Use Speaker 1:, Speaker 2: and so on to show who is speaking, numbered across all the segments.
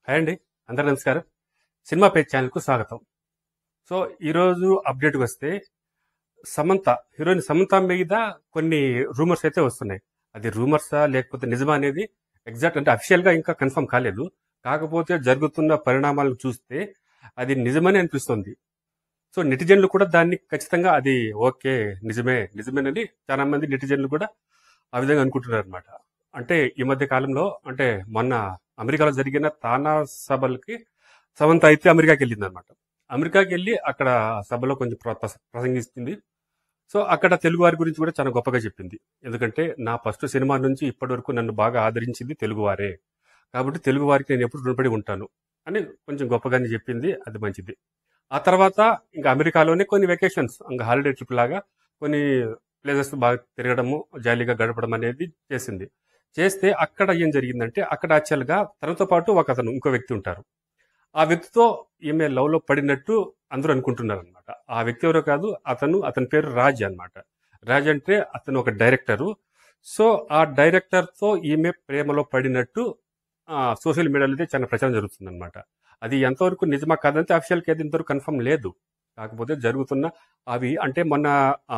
Speaker 1: Hi అండి, అందరూ నమస్కారం. సినిమా పేజ్ ఛానల్కు స్వాగతం. సో ఈరోజు అప్డేట్కి వస్తే హీరోయిన్ సమంత మీద కొన్ని రూమర్స్ అయితే వస్తున్నాయి. అది రూమర్సా లేకపోతే నిజమా అనేది ఎగ్జాక్ట్ అంటే అఫీషియల్గా ఇంకా కన్ఫర్మ్ కాలేదు. కాకపోతే జరుగుతున్న పరిణామాలను చూస్తే అది నిజమని అనిపిస్తుంది. సో నెటిజన్లు కూడా దాన్ని ఖచ్చితంగా అది ఓకే నిజమేనని చాలా మంది నెటిజన్లు కూడా ఆ విధంగా అనుకుంటున్నారు అనమాట. అంటే ఈ మధ్య కాలంలో అంటే మొన్న అమెరికాలో జరిగిన తానా సభలకి సమంత అయితే అమెరికాకి వెళ్ళింది అనమాట. అమెరికాకి వెళ్ళి అక్కడ సభలో కొంచెం ప్రసంగిస్తుంది. సో అక్కడ తెలుగు వారి గురించి కూడా చాలా గొప్పగా చెప్పింది. ఎందుకంటే నా ఫస్ట్ సినిమా నుంచి ఇప్పటి వరకు నన్ను బాగా ఆదరించింది తెలుగువారే, కాబట్టి తెలుగు వారికి నేను ఎప్పుడు రుణపడి ఉంటాను అని కొంచెం గొప్పగానే చెప్పింది. అది మంచిది. ఆ తర్వాత ఇంకా అమెరికాలోనే కొన్ని వెకేషన్స్ ఇంకా హాలిడే ట్రిప్ లాగా కొన్ని ప్లేసెస్ బాగా తిరగడము, జాలీగా గడపడం అనేది చేస్తే అక్కడ ఏం జరిగిందంటే అక్కడ యాక్చువల్గా తనతో పాటు ఇంకో వ్యక్తి ఉంటారు. ఆ వ్యక్తితో ఈమె లవ్ లో పడినట్టు అందరూ అనుకుంటున్నారు అనమాట. ఆ వ్యక్తి ఎవరో కాదు, అతని పేరు రాజ్ అనమాట. రాజ్ అంటే అతను ఒక డైరెక్టరు. సో ఆ డైరెక్టర్ తో ఈమె ప్రేమలో పడినట్టు సోషల్ మీడియాలో అయితే చాలా ప్రచారం జరుగుతుంది అనమాట. అది ఎంతవరకు నిజమా కాదంటే అఫీషియల్కి అయితే ఇంతవరకు కన్ఫర్మ్ లేదు. కాకపోతే జరుగుతున్న అవి అంటే మొన్న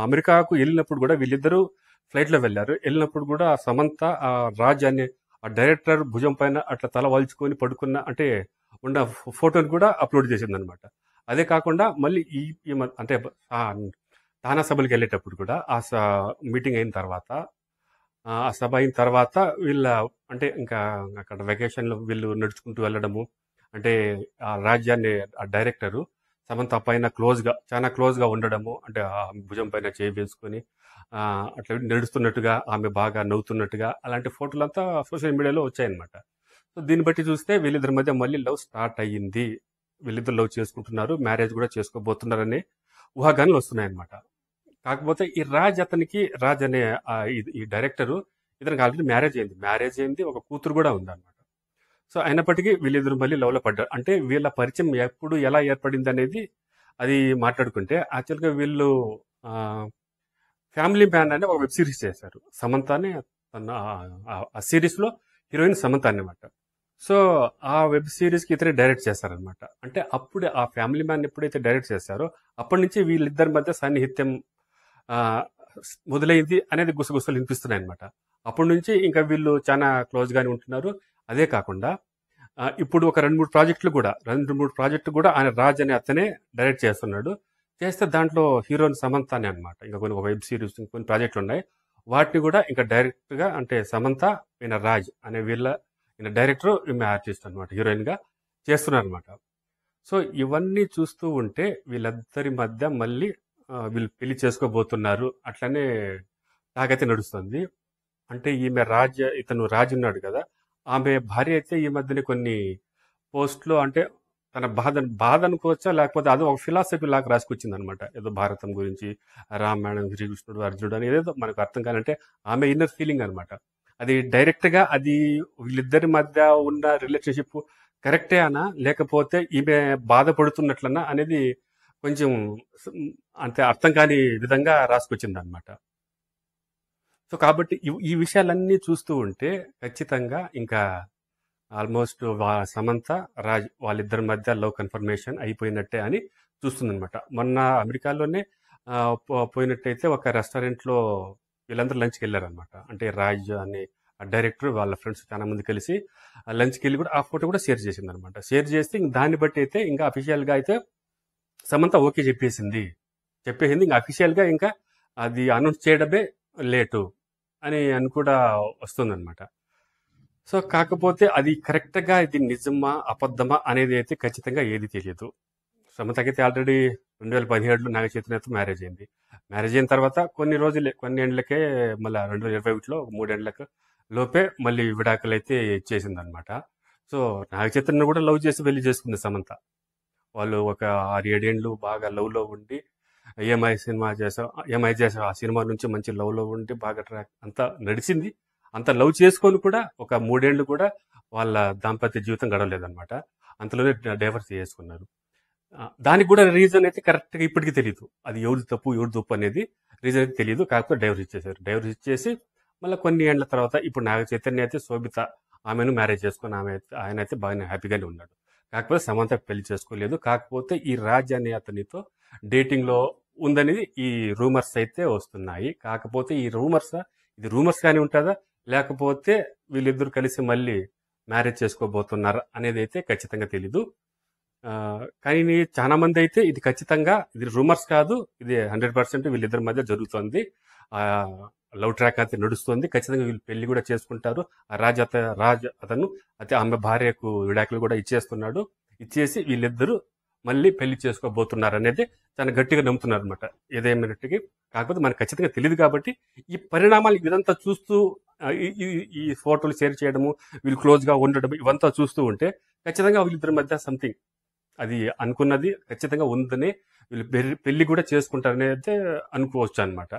Speaker 1: అమెరికాకు వెళ్ళినప్పుడు కూడా వీళ్ళిద్దరూ ఫ్లైట్ లో వెళ్ళారు. వెళ్ళినప్పుడు కూడా సమంత ఆ రాజ్ అనే ఆ డైరెక్టర్ భుజం పైన అట్లా తల వాల్చుకొని పడుకున్న అంటే ఉన్న ఫోటోని కూడా అప్లోడ్ చేసింది అనమాట. అదే కాకుండా మళ్ళీ అంటే తానా సభలకు వెళ్ళేటప్పుడు కూడా మీటింగ్ అయిన తర్వాత ఆ సభ అయిన తర్వాత వీళ్ళ అంటే ఇంకా అక్కడ వెకేషన్ లో వీళ్ళు నడుచుకుంటూ వెళ్ళడము, అంటే ఆ రాజ్యాన్ని ఆ డైరెక్టరు సమంత పైన చాలా క్లోజ్ గా ఉండడము, అంటే ఆ భుజం పైన చేయి వేసుకొని అట్లా నడుస్తున్నట్టుగా, ఆమె బాగా నవ్వుతున్నట్టుగా అలాంటి ఫోటోలంతా సోషల్ మీడియాలో వచ్చాయన్నమాట. సో దీన్ని బట్టి చూస్తే వీళ్ళిద్దరి మధ్య మళ్ళీ లవ్ స్టార్ట్ అయ్యింది, వీళ్ళిద్దరు లవ్ చేసుకుంటున్నారు, మ్యారేజ్ కూడా చేసుకోబోతున్నారనే ఊహాగానాలు వస్తున్నాయన్నమాట. కాకపోతే ఈ రాజ్ అనే ఈ డైరెక్టరు ఇతనికి ఆల్రెడీ మ్యారేజ్ అయింది, ఒక కూతురు కూడా ఉందన్నమాట. సో అయినప్పటికీ వీళ్ళిద్దరు మళ్ళీ లవ్ లో పడ్డారు. అంటే వీళ్ళ పరిచయం ఎప్పుడు ఎలా ఏర్పడింది అనేది అది మాట్లాడుకుంటే యాక్చువల్గా వీళ్ళు ఫ్యామిలీ మ్యాన్ అనే ఒక వెబ్ సిరీస్ చేశారు. సమంతని ఆ సిరీస్ లో హీరోయిన్ సమంత అనమాట. సో ఆ వెబ్ సిరీస్ కి ఇతరే డైరెక్ట్ చేశారనమాట. అంటే అప్పుడే ఆ ఫ్యామిలీ మ్యాన్ ఎప్పుడైతే డైరెక్ట్ చేశారో అప్పటి నుంచి వీళ్ళిద్దరి మధ్య సాన్నిహిత్యం మొదలైంది అనేది గుసగుసలు వినిపిస్తున్నాయి అనమాట. అప్పటి నుంచి ఇంకా వీళ్ళు చాలా క్లోజ్ గానే ఉంటున్నారు. అదే కాకుండా ఇప్పుడు ఒక రెండు మూడు ప్రాజెక్టులు కూడా ఆయన రాజ్ అనే అతనే డైరెక్ట్ చేస్తున్నాడు. చేస్తే దాంట్లో హీరోయిన్ సమంత అని అనమాట. ఇంకా కొన్ని వెబ్ సిరీస్ కొన్ని ప్రాజెక్టులు ఉన్నాయి. వాటిని కూడా ఇంకా డైరెక్ట్ గా అంటే సమంత ఈయన రాజ్ అనే ఈయన డైరెక్టర్ ఈమె ఆర్టిస్ట్ అనమాట, హీరోయిన్ గా చేస్తున్నారు అనమాట. సో ఇవన్నీ చూస్తూ ఉంటే వీళ్ళిద్దరి మధ్య మళ్ళీ వీళ్ళు పెళ్లి చేసుకోబోతున్నారు అట్లనే నాకైతే నడుస్తుంది. అంటే ఇతను రాజ్ ఉన్నాడు కదా, ఆమె భార్య అయితే ఈ మధ్యనే కొన్ని పోస్ట్లో అంటే తన బాధ అనుకోవచ్చా లేకపోతే అది ఒక ఫిలాసఫీ లాగా రాసుకొచ్చింది అనమాట. ఏదో భారతం గురించి, రామాయణం, శ్రీకృష్ణుడు, అర్జునుడు అని ఏదో మనకు అర్థం కానంటే ఆమె ఇన్నర్ ఫీలింగ్ అనమాట. అది డైరెక్ట్ గా అది వీళ్ళిద్దరి మధ్య ఉన్న రిలేషన్షిప్ కరెక్టే అనా లేకపోతే ఈమె బాధపడుతున్నట్లన్నా అనేది కొంచెం అంతే అర్థం కాని విధంగా రాసుకొచ్చింది అనమాట. సో కాబట్టి ఈ విషయాలన్నీ చూస్తూ ఉంటే ఖచ్చితంగా ఇంకా ఆల్మోస్ట్ సమంత రాజ్ వాళ్ళిద్దరి మధ్య లవ్ కన్ఫర్మేషన్ అయిపోయినట్టే అని చూస్తుందన్నమాట. మొన్న అమెరికాలోనే పోయినట్టయితే ఒక రెస్టారెంట్ లో వీళ్ళందరూ లంచ్కి వెళ్ళారనమాట. అంటే రాజ్ అనే డైరెక్టర్ వాళ్ళ ఫ్రెండ్స్ చాలా మంది కలిసి లంచ్కి వెళ్ళి కూడా ఆ ఫోటో కూడా షేర్ చేసింది అనమాట. షేర్ చేస్తే దాన్ని బట్టి అయితే ఇంకా అఫీషియల్ గా అయితే సమంత ఓకే చెప్పేసింది. ఇంకా అఫీషియల్ గా ఇంకా అది అనౌన్స్ చేయడమే లేటు అని కూడా వస్తుందన్నమాట. సో కాకపోతే అది కరెక్ట్ గా ఇది నిజమా అబద్ధమా అనేది అయితే ఖచ్చితంగా ఏది తెలియదు. సమంతకైతే ఆల్రెడీ 2017లో నాగ చైతన్యతో మ్యారేజ్ అయింది. మ్యారేజ్ అయిన తర్వాత కొన్ని ఏండ్లకే మళ్ళీ 2021లో 3 ఏండ్లకు లోపే మళ్ళీ విడాకులు అయితే ఇచ్చేసింది అనమాట. సో నాగ చైతన్య కూడా లవ్ చేసి పెళ్లి చేసుకుంది సమంత. వాళ్ళు ఒక 6-7 ఏండ్లు బాగా లవ్ లో ఉండి ఏమై చేసాం ఆ సినిమా నుంచి మంచి లవ్ లో ఉండి బాగా ట్రాక్ అంతా నడిచింది. అంత లవ్ చేసుకొని కూడా ఒక 3 ఏండ్లు కూడా వాళ్ళ దాంపత్య జీవితం గడవలేదన్నమాట. అంతలోనే డైవర్స్ చేసుకున్నారు. దానికి కూడా రీజన్ అయితే కరెక్ట్ గా ఇప్పటికీ తెలియదు. అది ఎవరి తప్పు అనేది రీజన్ అయితే తెలియదు. కాకపోతే డైవర్స్ ఇచ్చేసారు. డైవర్స్ ఇచ్చేసి మళ్ళీ కొన్ని ఏండ్ల తర్వాత ఇప్పుడు నాగ చైతన్య అయితే శోభిత ఆమెను మ్యారేజ్ చేసుకొని ఆయన అయితే బాగానే హ్యాపీగానే ఉన్నాడు. కాకపోతే సమంత పెళ్లి చేసుకోలేదు. కాకపోతే ఈ రాజ్ అనే అతనితో డేటింగ్లో ఉందనేది ఈ రూమర్స్ అయితే వస్తున్నాయి. కాకపోతే ఈ ఇది రూమర్స్ కానీ ఉంటుందా, లేకపోతే వీళ్ళిద్దరు కలిసి మళ్ళీ మ్యారేజ్ చేసుకోబోతున్నారా అనేది అయితే ఖచ్చితంగా తెలీదు. కానీ చాలా మంది అయితే ఇది ఖచ్చితంగా ఇది రూమర్స్ కాదు, ఇది 100% వీళ్ళిద్దరి మధ్య జరుగుతుంది. లవ్ ట్రాక్ అయితే నడుస్తుంది. ఖచ్చితంగా వీళ్ళు పెళ్లి కూడా చేసుకుంటారు. ఆ రాజ్ అతను అయితే ఆమె భార్యకు విడాకులు కూడా ఇచ్చేస్తున్నాడు. ఇచ్చేసి వీళ్ళిద్దరూ మళ్ళీ పెళ్లి చేసుకోబోతున్నారు అనేది చాలా గట్టిగా నమ్ముతున్నారు అనమాట. ఏదేమైనట్టుగా కాకపోతే మనకు ఖచ్చితంగా తెలియదు కాబట్టి ఈ పరిణామాలు ఇదంతా చూస్తూ ఈ ఫోటోలు షేర్ చేయడము, వీళ్ళు క్లోజ్గా ఉండడం ఇవంతా చూస్తూ ఉంటే ఖచ్చితంగా వీళ్ళిద్దరి మధ్య సంథింగ్ అది అనుకున్నది ఖచ్చితంగా ఉందని వీళ్ళు పెళ్లి కూడా చేసుకుంటారని అయితే అనుకోవచ్చు అనమాట.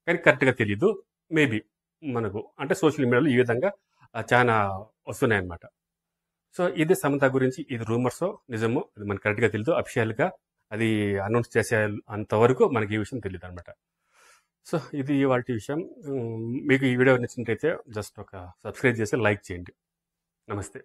Speaker 1: కానీ కరెక్ట్గా తెలీదు. మేబీ మనకు అంటే సోషల్ మీడియాలో ఈ విధంగా చాలా వస్తున్నాయి అనమాట. సో ఇది సమంత గురించి, ఇది రూమర్సో నిజమో అది మనకు కరెక్ట్గా తెలియదు. అఫిషియల్గా అది అనౌన్స్ చేసే అంతవరకు మనకి ఈ విషయం తెలియదు అనమాట. సో ఇది వాటి విషయం. మీకు ఈ వీడియో నచ్చినట్టయితే జస్ట్ ఒక సబ్స్క్రైబ్ చేసి లైక్ చేయండి. నమస్తే.